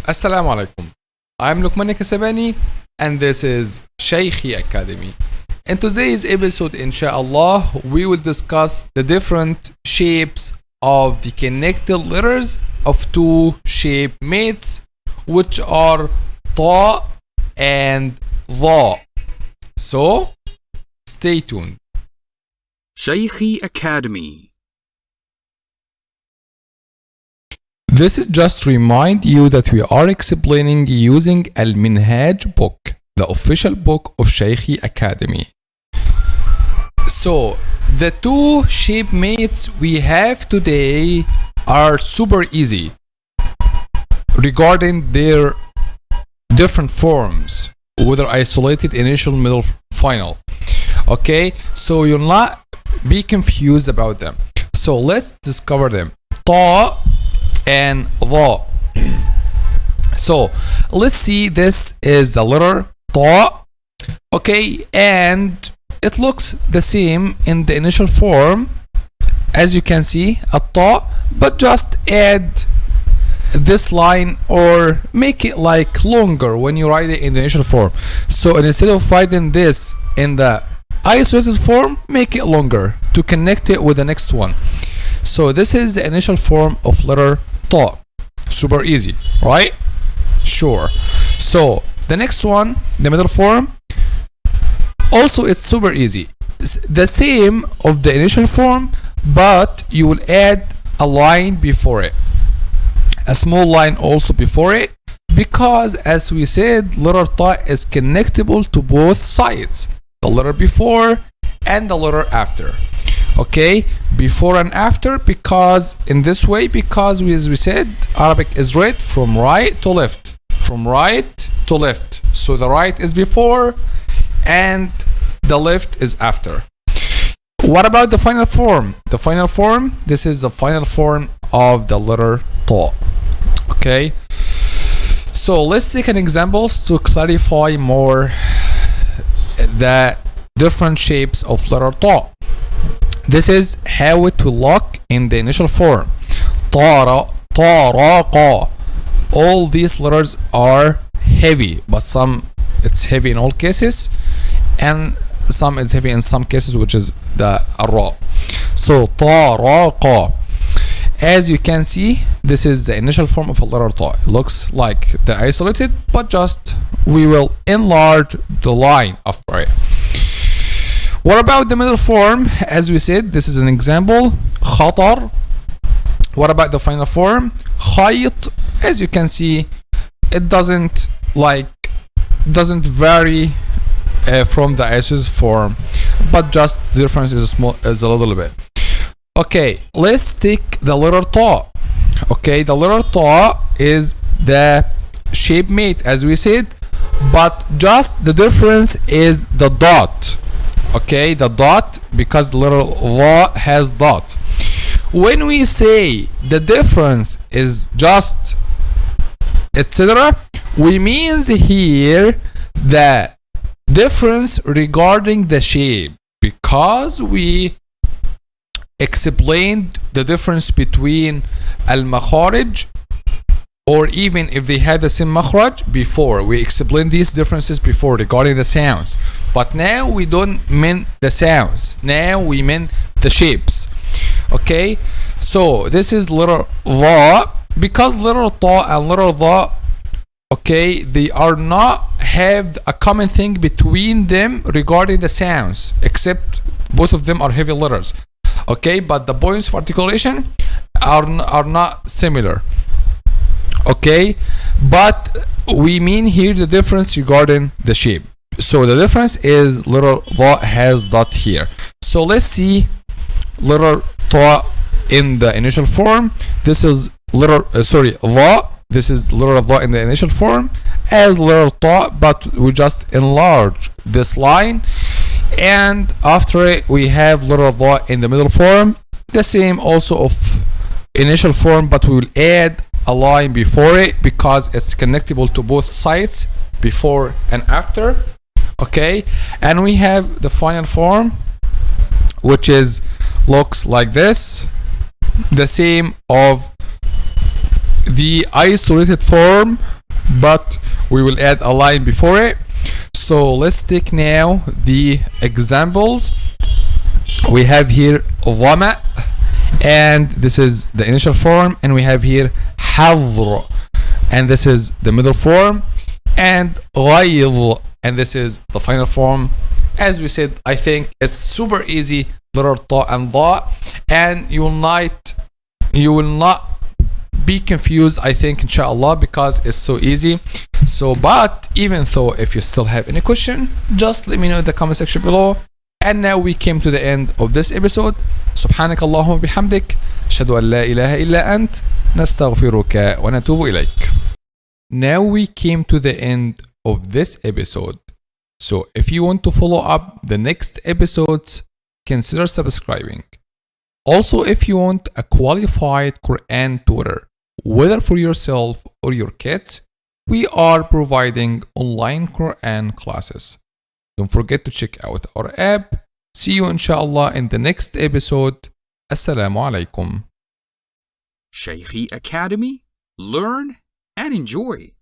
Assalamu alaikum. I'm Luqman El-Kasabany and this is Shaykhi Academy. In today's episode, inshallah, we will discuss the different shapes of the connected letters of two shape mates, which are ta and dha. So, stay tuned. Shaykhi Academy. This is just to remind you that we are explaining using Al-Minhaj book, the official book of Shaykhi Academy. So, the two shape mates we have today are super easy regarding their different forms, whether isolated, initial, middle, final. Okay, so you'll not be confused about them. So let's discover them. Ta and dha. So let's see, this is the letter ta. Okay, and it looks the same in the initial form as you can see, a ta, but just add this line or make it like longer when you write it in the initial form. So instead of writing this in the isolated form, make it longer to connect it with the next one. So this is the initial form of letter ta. Super easy, right? Sure. So the next one, the middle form, also it's super easy. It's the same of the initial form, but you will add a line before it, a small line also before it, because as we said, letter ta is connectable to both sides, the letter before and the letter after. Okay, before and after, because in this way, because as we said, Arabic is read from right to left, from right to left. So the right is before and the left is after. What about the final form? The final form, this is the final form of the letter ta. Okay, so let's take an examples to clarify more the different shapes of letter ta. This is how it will look in the initial form. Tara, taraqa. All these letters are heavy, but some it's heavy in all cases, and some is heavy in some cases, which is the ra. So taraqa. As you can see, this is the initial form of a letter ta. It looks like the isolated, but just we will enlarge the line after it. What about the middle form? As we said, this is an example. Khatar. What about the final form? Khayt. As you can see, it doesn't vary from the isolated form, but just the difference is a little bit. Okay, let's take the letter ta. Okay, the letter ta is the shape mate as we said, but just the difference is the dot. Okay, the dot, because the letter dha has dot. When we say the difference is just etc., we means here the difference regarding the shape, because we explained the difference between al-makharij, or even if they had the same makhraj before. We explained these differences before regarding the sounds, but now we don't mean the sounds, now we mean the shapes. Okay, so this is letter dha, because letter ta and letter dha, okay, they are not have a common thing between them regarding the sounds, except both of them are heavy letters. Okay, but the points of articulation are not similar. Okay, but we mean here the difference regarding the shape. So the difference is letter dha has dot here. So let's see letter ta in the initial form. This is letter dha. This is letter dha in the initial form as letter ta, but we just enlarge this line, and after it we have letter dha in the middle form, the same also of initial form, but we will add a line before it because it's connectable to both sides, before and after. Okay, and we have the final form, which is looks like this, the same of the isolated form but we will add a line before it. So let's take now the examples. We have here ظمأ, and this is the initial form, and we have here حضر, and this is the middle form, and غيظ, and this is the final form. As we said, I think it's super easy, letter ta and dha, and you will not be confused, I think, inshallah, because it's so easy. So, but even though if you still have any question, just let me know in the comment section below. And now we came to the end of this episode. سبحانك اللهم وبحمدك أشهد أن لا إله إلا أنت نستغفرك ونتوب إليك. Now we came to the end of this episode. So if you want to follow up the next episodes, consider subscribing. Also, if you want a qualified Quran tutor, whether for yourself or your kids, we are providing online Quran classes. Don't forget to check out our app. See you inshallah in the next episode. Assalamu alaikum. Shaykhi Academy. Learn and enjoy.